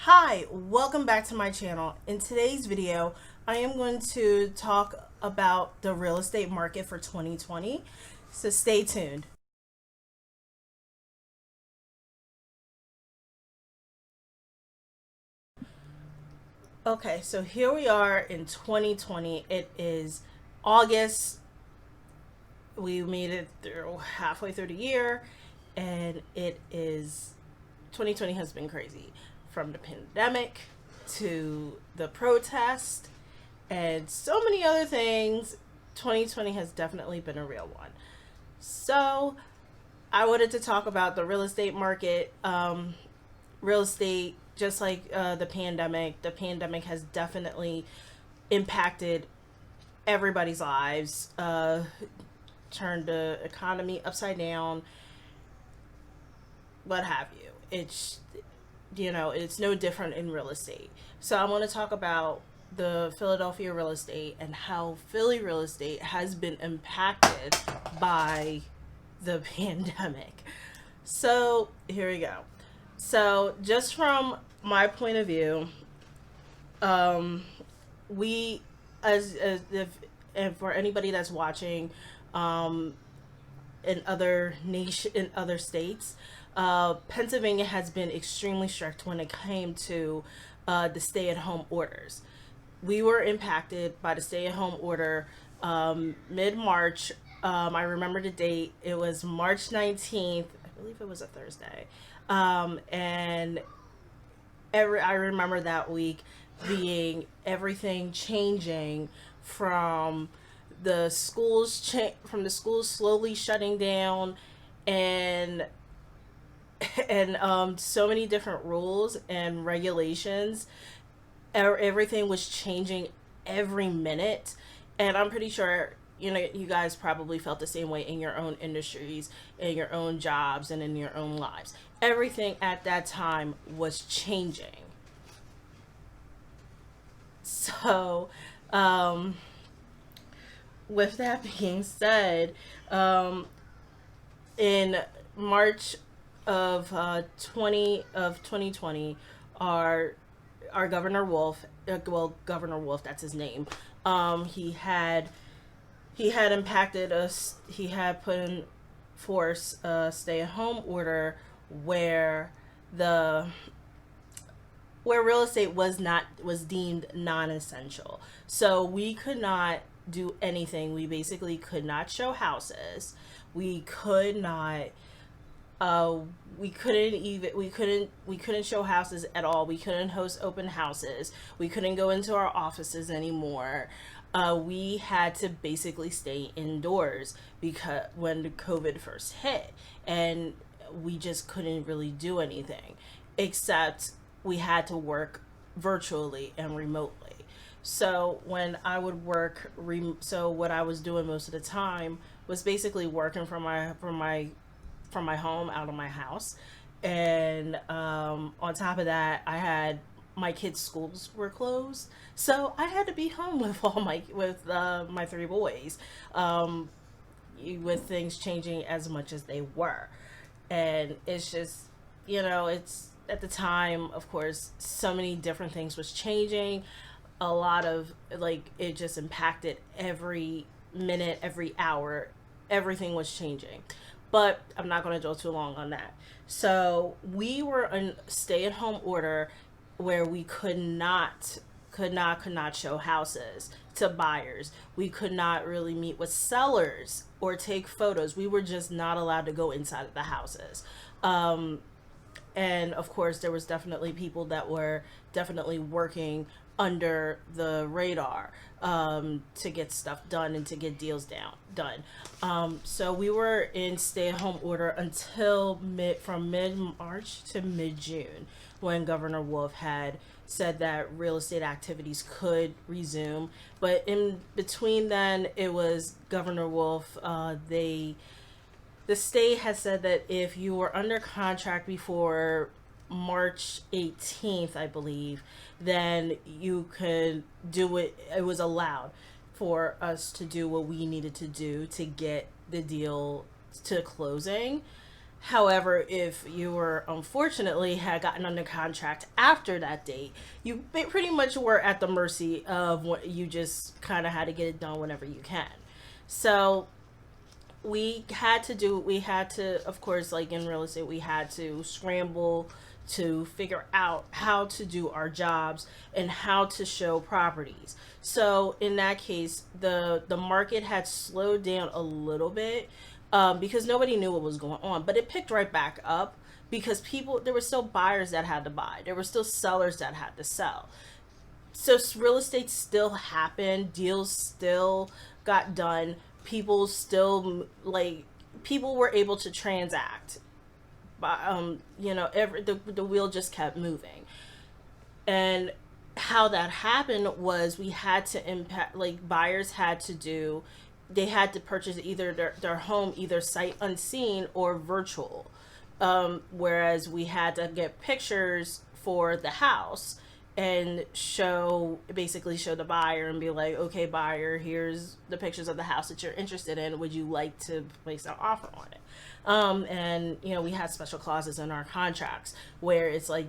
Hi, welcome back to my channel. In today's video, I am going to talk about the real estate market for 2020, so stay tuned. Okay, so here we are in 2020. It is August. We made it through halfway through the year, and it is 2020 has been crazy, from the pandemic to the protest and so many other things. 2020 has definitely been a real one. So I wanted to talk about the real estate market. Real estate, just like the pandemic has definitely impacted everybody's lives, turned the economy upside down, what have you. It's no different in real estate. So I want to talk about the Philadelphia real estate and how Philly real estate has been impacted by the pandemic. So here we go. So just from my point of view, we as if and for anybody that's watching, in other states, Pennsylvania has been extremely strict when it came to the stay-at-home orders. We were impacted by the stay-at-home order mid March. I remember the date. It was March 19th. I believe it was a Thursday, and I remember that week being everything changing from from the schools slowly shutting down, and so many different rules and regulations. Everything was changing every minute, and I'm pretty sure you guys probably felt the same way in your own industries, in your own jobs, and in your own lives. Everything at that time was changing. So, um, with that being said, in March of 2020, our Governor Wolf, Governor Wolf, that's his name. He had impacted us. He had put in force a stay-at-home order where the where real estate was deemed non-essential. So we could not do anything. We basically could not show houses. We could not we couldn't show houses at all. We couldn't host open houses. We couldn't go into our offices anymore. We had to basically stay indoors because when the COVID first hit, and we just couldn't really do anything except we had to work virtually and remotely. So what I was doing most of the time was basically working from my home out of my house, and on top of that, I had my kids' schools were closed, so I had to be home with my three boys, with things changing as much as they were, and it's just it's at the time, of course, so many different things was changing. A lot of it just impacted every minute, every hour. Everything was changing, but I'm not going to go too long on that. So we were in stay-at-home order where we could not show houses to buyers. We could not really meet with sellers or take photos. We were just not allowed to go inside of the houses. And of course, there was definitely people that were definitely working under the radar, to get stuff done and to get deals done. So we were in stay-at-home order until from mid-March to mid-June, when Governor Wolf had said that real estate activities could resume. But in between then, it was Governor Wolf. The state has said that if you were under contract before March 18th, I believe, then you could do it. It was allowed for us to do what we needed to do to get the deal to closing. However, if you were unfortunately had gotten under contract after that date, you pretty much were at the mercy of what you just kind of had to get it done whenever you can. So we had to, of course, like in real estate, we had to scramble to figure out how to do our jobs and how to show properties. So in that case, the market had slowed down a little bit, because nobody knew what was going on, but it picked right back up because people, there were still buyers that had to buy, there were still sellers that had to sell. So real estate still happened, deals still got done, people still, like, people were able to transact. But the wheel just kept moving. And how that happened was we had to impact, like, buyers had to do, they had to purchase either their home either sight unseen or virtual. Whereas we had to get pictures for the house and show the buyer and be like, okay, buyer, here's the pictures of the house that you're interested in, would you like to place an offer on it? And we had special clauses in our contracts where it's like,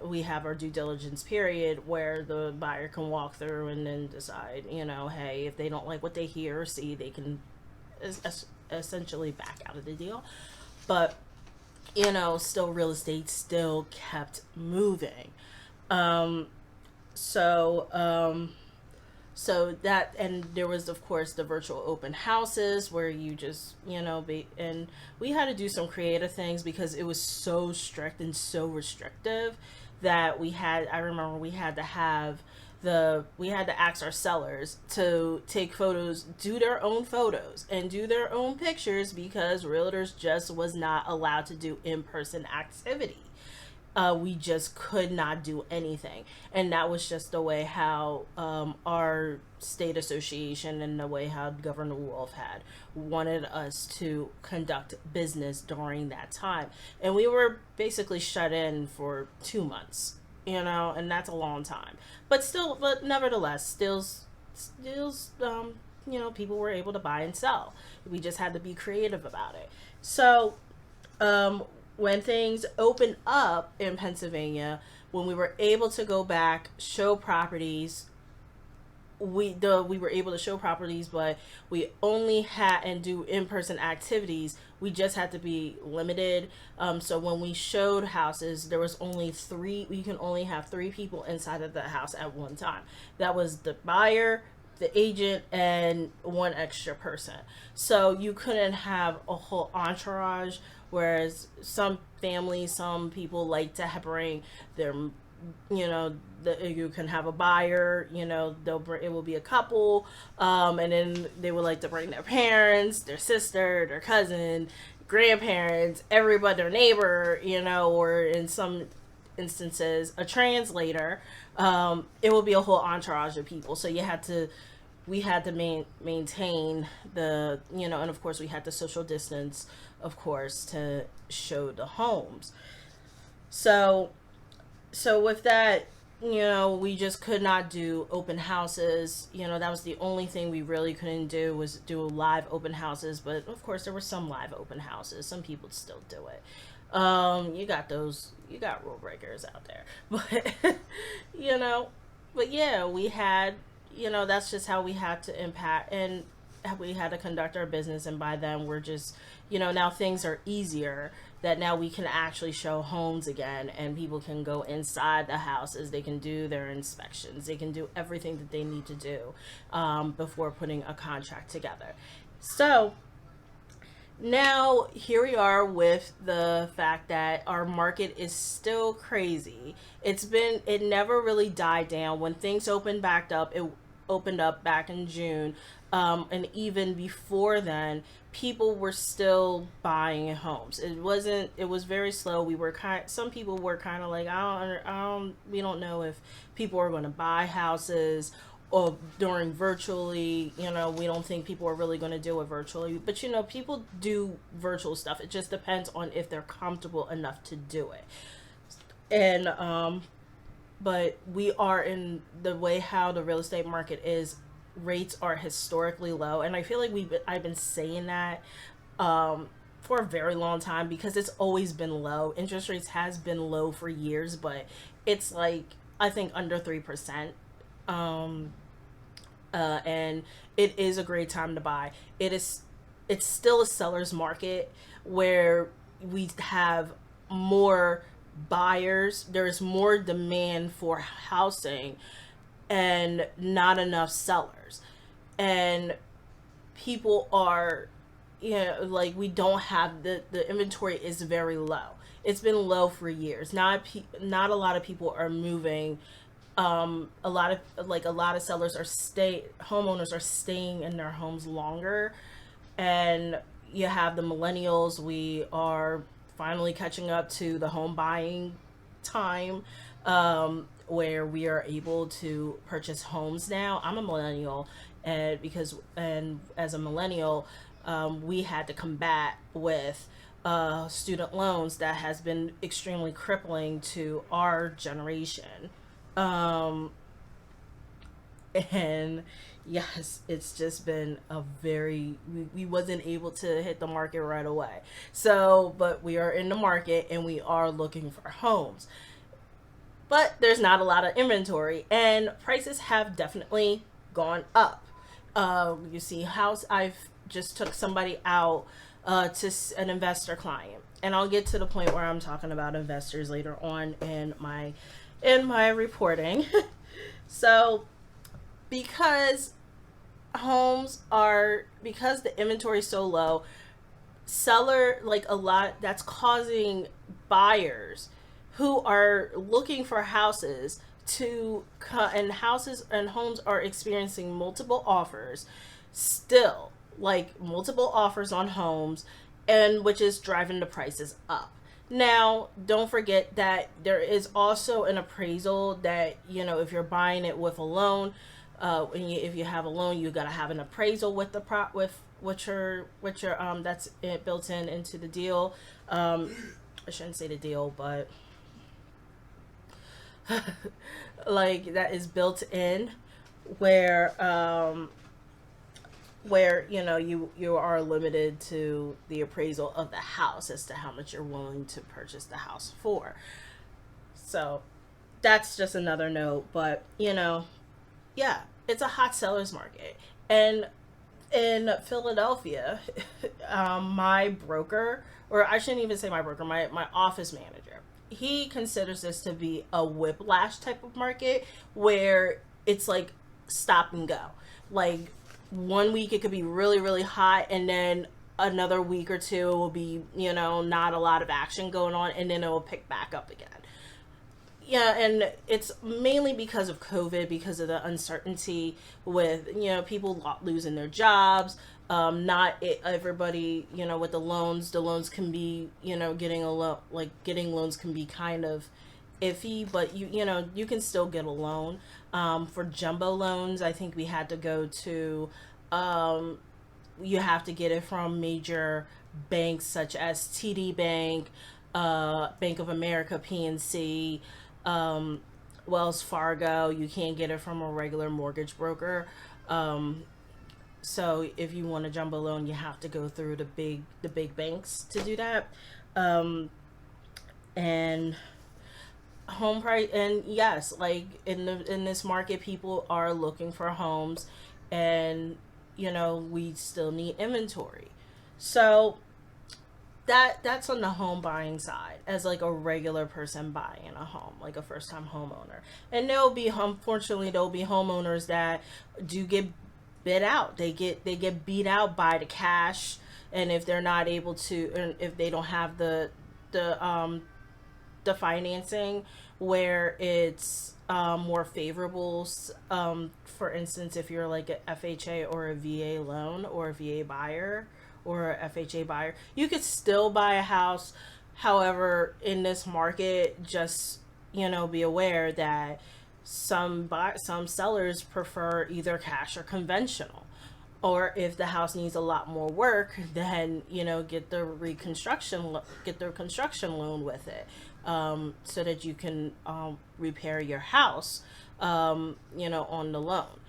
we have our due diligence period where the buyer can walk through and then decide, hey, if they don't like what they hear or see, they can essentially back out of the deal. But still, real estate still kept moving. Um, so so that, and there was of course the virtual open houses where you just and we had to do some creative things because it was so strict and so restrictive that I remember we had to have we had to ask our sellers to take photos, do their own photos and do their own pictures because realtors just was not allowed to do in-person activity. We just could not do anything. And that was just the way how our state association and the way how Governor Wolf had wanted us to conduct business during that time. And we were basically shut in for 2 months, and that's a long time. But nevertheless, people were able to buy and sell. We just had to be creative about it. So, when things opened up in Pennsylvania, when we were able to go back, show properties, we were able to show properties, but we only had and do in-person activities. We just had to be limited. So when we showed houses, there was only three. We can only have three people inside of the house at one time. That was the buyer, the agent, and one extra person. So you couldn't have a whole entourage. Whereas some families, some people like to bring their, you can have a buyer, it will be a couple, and then they would like to bring their parents, their sister, their cousin, grandparents, everybody, their neighbor, or in some instances, a translator. It will be a whole entourage of people. So we had to maintain and of course we had to social distance, of course, to show the homes. So with that, we just could not do open houses. That was the only thing we really couldn't do, was do live open houses. But of course there were some live open houses. Some people still do it. You got rule breakers out there. But but yeah, we had, that's just how we had to impact, and we had to conduct our business. And by then we're just, now things are easier, that now we can actually show homes again, and people can go inside the houses, they can do their inspections, they can do everything that they need to do before putting a contract together. So now here we are with the fact that our market is still crazy. It never really died down. When things opened back up, it opened up back in June, and even before then, people were still buying homes. It was very slow. Some people were kind of like, we don't know if people are going to buy houses or during virtually, we don't think people are really going to do it virtually. But people do virtual stuff. It just depends on if they're comfortable enough to do it. And but we are in the way how the real estate market is, rates are historically low, and I feel like I've been saying that for a very long time because it's always been low. Interest rates has been low for years, but it's like I think under 3%. Um, and it is a great time to buy. It's still a seller's market where we have more buyers. There's more demand for housing and not enough sellers. And people are, like we don't have the inventory is very low. It's been low for years. Not a lot of people are moving. A lot of sellers are stay homeowners are staying in their homes longer, and you have the millennials. We are finally catching up to the home buying time, where we are able to purchase homes now. I'm a millennial, and as a millennial, we had to combat with student loans that has been extremely crippling to our generation. Um, and yes, it's just been a we wasn't able to hit the market right away. So, but we are in the market and we are looking for homes. But there's not a lot of inventory and prices have definitely gone up. You see, house I've just took somebody out an investor client, and I'll get to the point where I'm talking about investors later on in my reporting. So because because the inventory is so low, seller like a lot that's causing buyers who are looking for houses and houses and homes are experiencing multiple offers still, like multiple offers on homes, and which is driving the prices up. Now, don't forget that there is also an appraisal that, if you're buying it with a loan, if you have a loan, you got to have an appraisal with the with your that's it built into the deal. I shouldn't say the deal, but like that is built in, where you are limited to the appraisal of the house as to how much you're willing to purchase the house for. So that's just another note. But yeah, it's a hot seller's market. And in Philadelphia, my broker, or I shouldn't even say my broker, my office manager, he considers this to be a whiplash type of market where it's like stop and go. Like one week it could be really, really hot, and then another week or two will be, not a lot of action going on, and then it will pick back up again. Yeah, and it's mainly because of COVID, because of the uncertainty with people losing their jobs. Not everybody, with the loans can be, getting a loan, like getting loans can be kind of iffy, but you can still get a loan. For jumbo loans, I think we had to go to, you have to get it from major banks such as TD Bank, Bank of America, PNC, um, Wells Fargo. You can't get it from a regular mortgage broker. Um, so if you want a jumbo loan, you have to go through the big banks to do that. Um, and home price, and yes, like in this market, people are looking for homes, and we still need inventory. So that's on the home buying side, as like a regular person buying a home, like a first time homeowner. And there'll be homeowners that do get bid out. They get beat out by the cash, and if they're not able to, and if they don't have the financing where it's more favorable. For instance, if you're like a FHA or a VA loan, or a VA buyer or a FHA buyer, you could still buy a house. However, in this market, just be aware that some sellers prefer either cash or conventional. Or if the house needs a lot more work, then get the construction loan with it, so that you can repair your house, on the loan.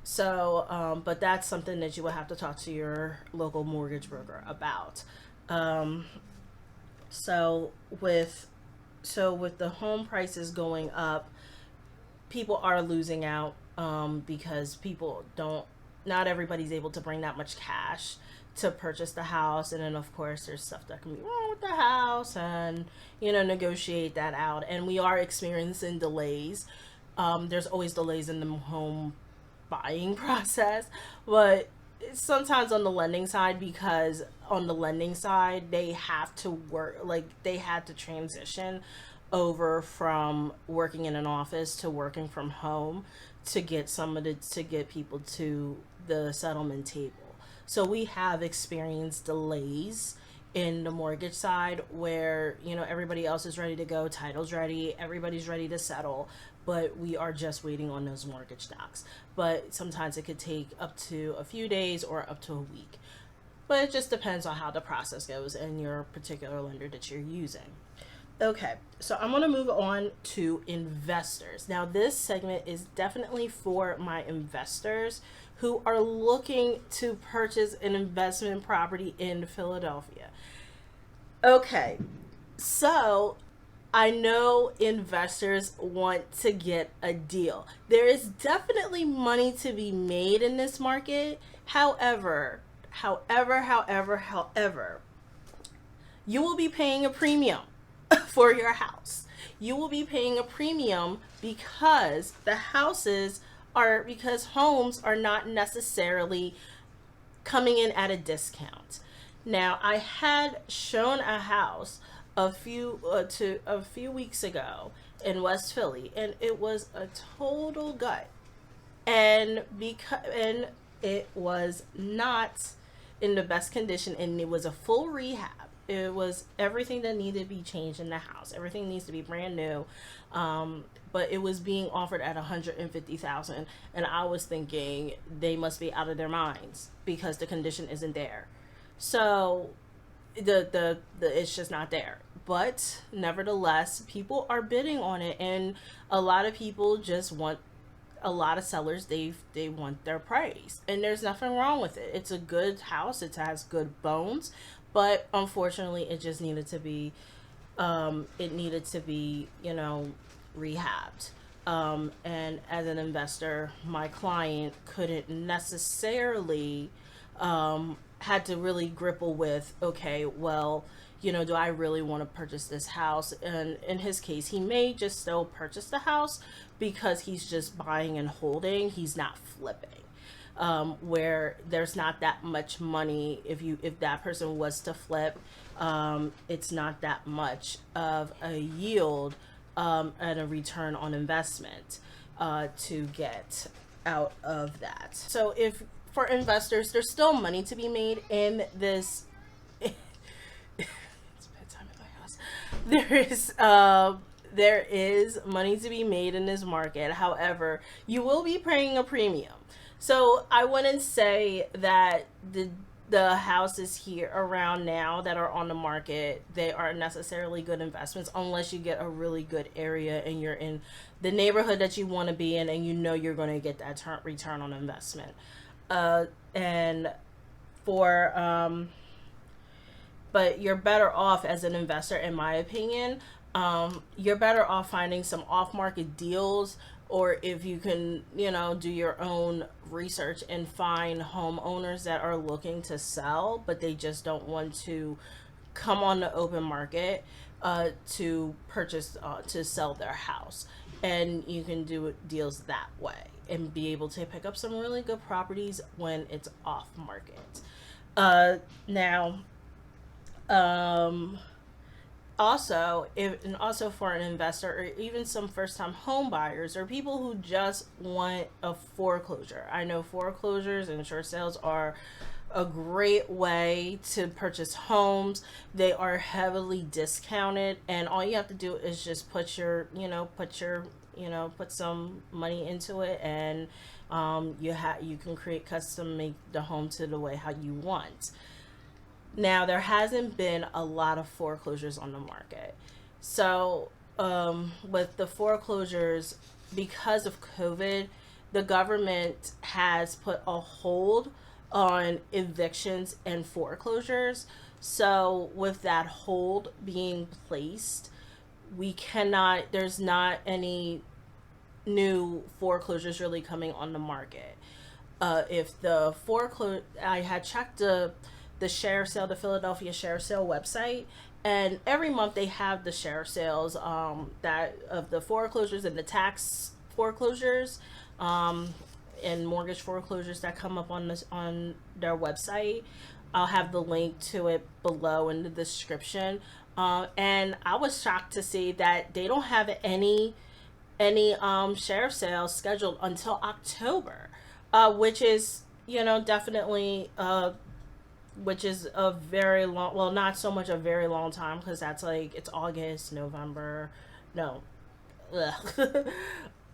So, but that's something that you will have to talk to your local mortgage broker about. Um, so with with the home prices going up, people are losing out, because people don't, not everybody's able to bring that much cash to purchase the house. And then of course there's stuff that can be wrong with the house, and negotiate that out. And we are experiencing delays. There's always delays in the home buying process, but sometimes on the lending side, because on the lending side they have to work, like they had to transition over from working in an office to working from home to get to get people to the settlement table. So we have experienced delays in the mortgage side where everybody else is ready to go, title's ready, everybody's ready to settle, but we are just waiting on those mortgage docs. But sometimes it could take up to a few days or up to a week, but it just depends on how the process goes and your particular lender that you're using. Okay, so I'm going to move on to investors. Now, this segment is definitely for my investors who are looking to purchase an investment property in Philadelphia. Okay, so I know investors want to get a deal. There is definitely money to be made in this market. However, you will be paying a premium for your house. You will be paying a premium because because homes are not necessarily coming in at a discount. Now, I had shown a house a few weeks ago in West Philly, and it was a total gut. And it was not in the best condition, and it was a full rehab. It was everything that needed to be changed in the house. Everything needs to be brand new. But it was being offered at $150,000, and I was thinking they must be out of their minds because the condition isn't there. So the it's just not there. But nevertheless, people are bidding on it, and a lot of people just want, a lot of sellers, they want their price, and there's nothing wrong with it. It's a good house. It has good bones, but unfortunately, it just needed to be, rehabbed. And as an investor, my client couldn't necessarily, had to really grapple with, okay, well, do I really want to purchase this house? And in his case, he may just still purchase the house because he's just buying and holding. He's not flipping. Where there's not that much money. If that person was to flip, it's not that much of a yield, and a return on investment, to get out of that. So if for investors, there's still money to be made in this. It's bedtime at my house. There is money to be made in this market. However, you will be paying a premium. So I wouldn't say that the houses here around now that are on the market, they are necessarily good investments unless you get a really good area and you're in the neighborhood that you want to be in, and you're going to get that return on investment. And for but you're better off as an investor, in my opinion. You're better off finding some off-market deals, or if you can, do your own research and find homeowners that are looking to sell, but they just don't want to come on the open market, to purchase, to sell their house. And you can do deals that way and be able to pick up some really good properties when it's off market. Now, also for an investor, or even some first-time home buyers, or people who just want a foreclosure. I know foreclosures and short sales are a great way to purchase homes. They are heavily discounted, and all you have to do is just put some money into it, and you can make the home to the way how you want. Now, there hasn't been a lot of foreclosures on the market. So, with the foreclosures, because of COVID, the government has put a hold on evictions and foreclosures. So with that hold being placed, we cannot, there's not any new foreclosures really coming on the market. If the foreclosure, I had checked the share sale, the Philadelphia share sale website, and every month they have the share sales, that of the foreclosures and the tax foreclosures, and mortgage foreclosures that come up on this on their website. I'll have the link to it below in the description. And I was shocked to see that they don't have any share sales scheduled until October, which is, definitely, which is a very long, well, not so much a very long time, because that's like, it's August, November, no, ugh.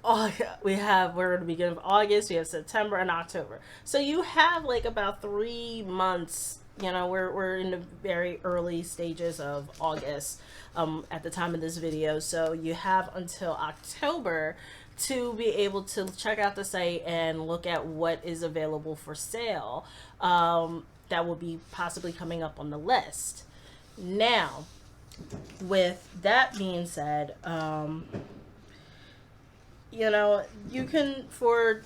Oh, we're at the beginning of August, we have September and October. So you have like about 3 months. We're in the very early stages of August, at the time of this video. So you have until October to be able to check out the site and look at what is available for sale, that will be possibly coming up on the list. Now, with that being said, you can, for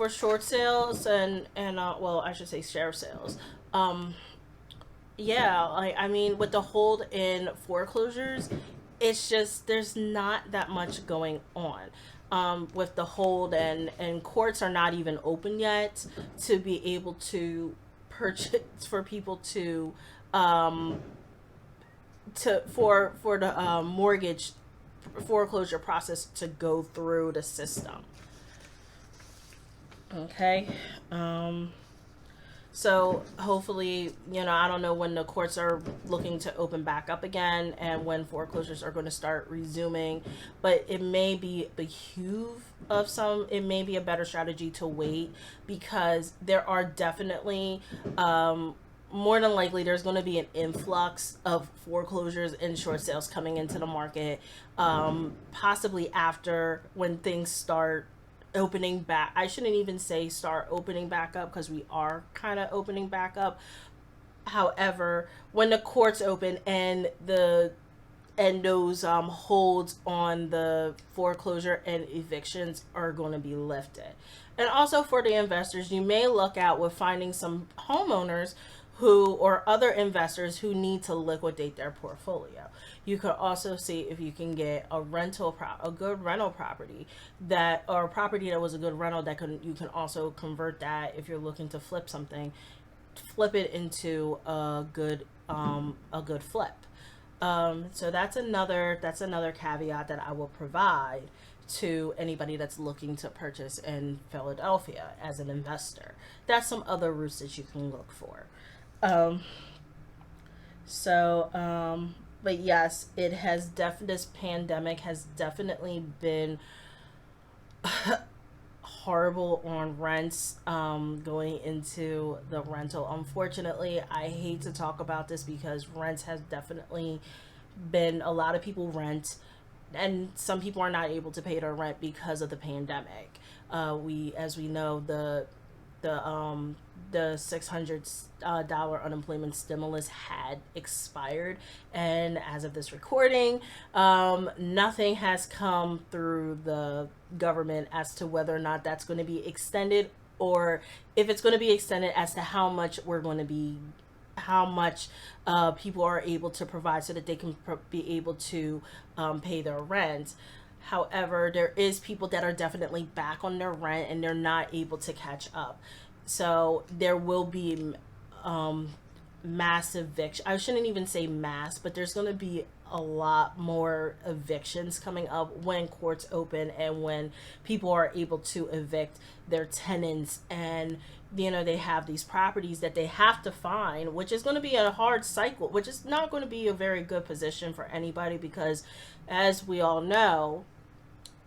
short sales and well, I should say share sales. Yeah, I mean, with the hold in foreclosures, it's just, there's not that much going on. With the hold, and courts are not even open yet to be able to purchase, for people um for the mortgage foreclosure process to go through the system. Okay. So hopefully, I don't know when the courts are looking to open back up again and when foreclosures are going to start resuming, but it may be it may be a better strategy to wait, because there are definitely, more than likely, there's going to be an influx of foreclosures and short sales coming into the market, possibly after, when things start opening back. I shouldn't even say start opening back up, because we are kind of opening back up. However, when the courts open and those holds on the foreclosure and evictions are going to be lifted. And also for the investors, you may look out with finding some homeowners or other investors who need to liquidate their portfolio. You could also see if you can get a good rental property, or a property that was a good rental, you can also convert that, if you're looking to flip something, flip it into a good flip. So that's another caveat that I will provide to anybody that's looking to purchase in Philadelphia as an investor. That's some other routes that you can look for. But yes, this pandemic has definitely been horrible on rents, going into the rental. Unfortunately, I hate to talk about this, because rents has definitely been, a lot of people rent, and some people are not able to pay their rent because of the pandemic. As we know, the $600 unemployment stimulus had expired, and as of this recording, nothing has come through the government as to whether or not that's going to be extended, or if it's going to be extended, as to how much people are able to provide so that they can be able to pay their rent. However, there is people that are definitely back on their rent and they're not able to catch up. So there will be mass eviction. I shouldn't even say mass, but there's going to be a lot more evictions coming up when courts open and when people are able to evict their tenants, and they have these properties that they have to find, which is going to be a hard cycle, which is not going to be a very good position for anybody, because as we all know,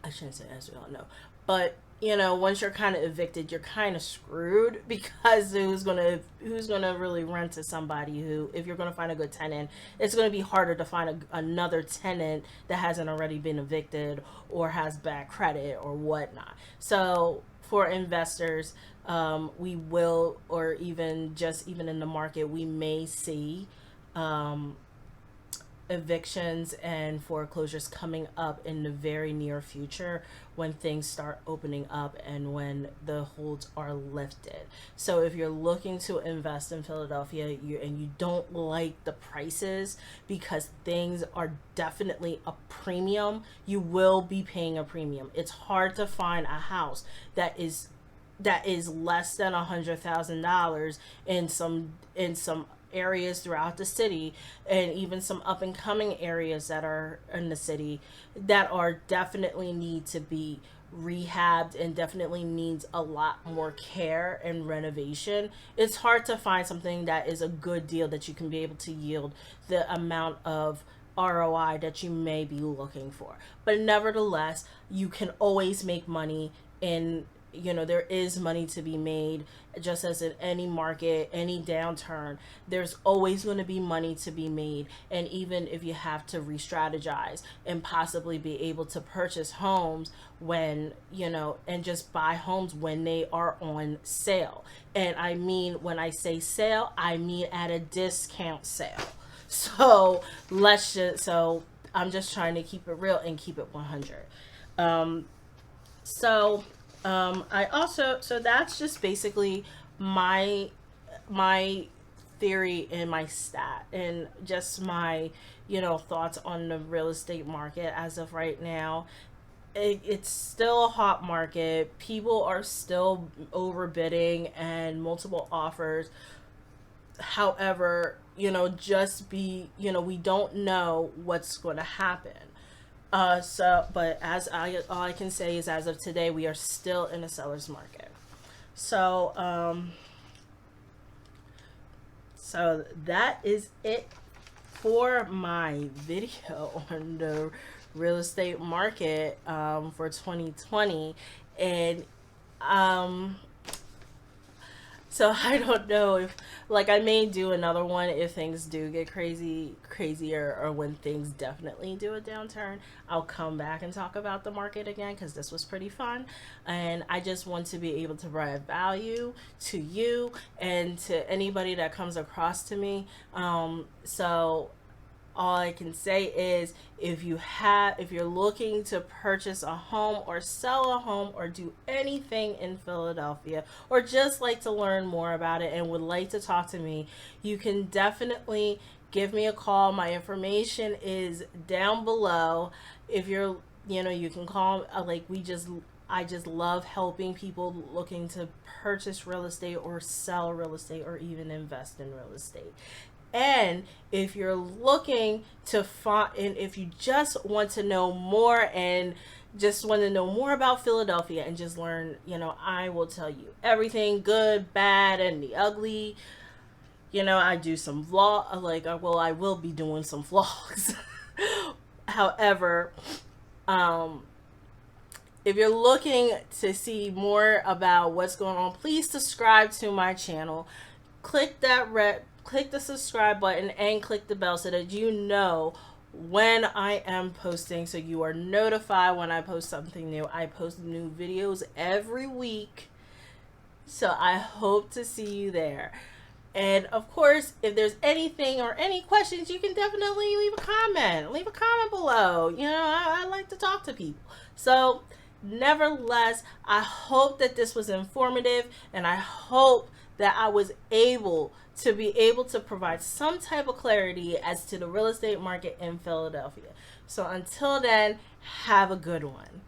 I shouldn't say as we all know, but once you're kind of evicted, you're kind of screwed, because who's gonna really rent to somebody who, if you're gonna find a good tenant, it's gonna be harder to find another tenant that hasn't already been evicted or has bad credit or whatnot. So for investors, we will, or even in the market, we may see evictions and foreclosures coming up in the very near future when things start opening up and when the holds are lifted. So if you're looking to invest in Philadelphia and you don't like the prices because things are definitely a premium, you will be paying a premium. It's hard to find a house that is less than $100,000 in some areas throughout the city, and even some up and coming areas that are in the city that are definitely need to be rehabbed and definitely needs a lot more care and renovation. It's hard to find something that is a good deal that you can be able to yield the amount of ROI that you may be looking for. But nevertheless, you can always make money in, there is money to be made, just as in any market, any downturn. There's always going to be money to be made. And even if you have to re-strategize and possibly be able to purchase homes when, and just buy homes when they are on sale. And I mean, when I say sale, I mean at a discount sale. So I'm just trying to keep it real and keep it 100. So that's just basically my theory and my stat and just my, thoughts on the real estate market as of right now. It's still a hot market. People are still overbidding and multiple offers. However, we don't know what's going to happen. But all I can say is, as of today, we are still in a seller's market. So that is it for my video on the real estate market for 2020, and so I don't know if, I may do another one if things do get crazier, or when things definitely do a downturn. I'll come back and talk about the market again, because this was pretty fun. And I just want to be able to provide value to you and to anybody that comes across to me. So all I can say is, if you're looking to purchase a home or sell a home or do anything in Philadelphia, or just like to learn more about it and would like to talk to me, you can definitely give me a call. My information is down below. If you're, you can call, I just love helping people looking to purchase real estate or sell real estate or even invest in real estate. And if you're looking to and if you just want to know more and just want to know more about Philadelphia and just learn, I will tell you everything, good, bad, and the ugly. I do some I will be doing some vlogs. However, if you're looking to see more about what's going on, please subscribe to my channel. Click the subscribe button and click the bell so that you know when I am posting, so you are notified when I post something new. I post new videos every week, so I hope to see you there. And of course, if there's anything or any questions, you can definitely leave a comment below. I like to talk to people. So nevertheless, I hope that this was informative, and I hope that I was able to provide some type of clarity as to the real estate market in Philadelphia. So until then, have a good one.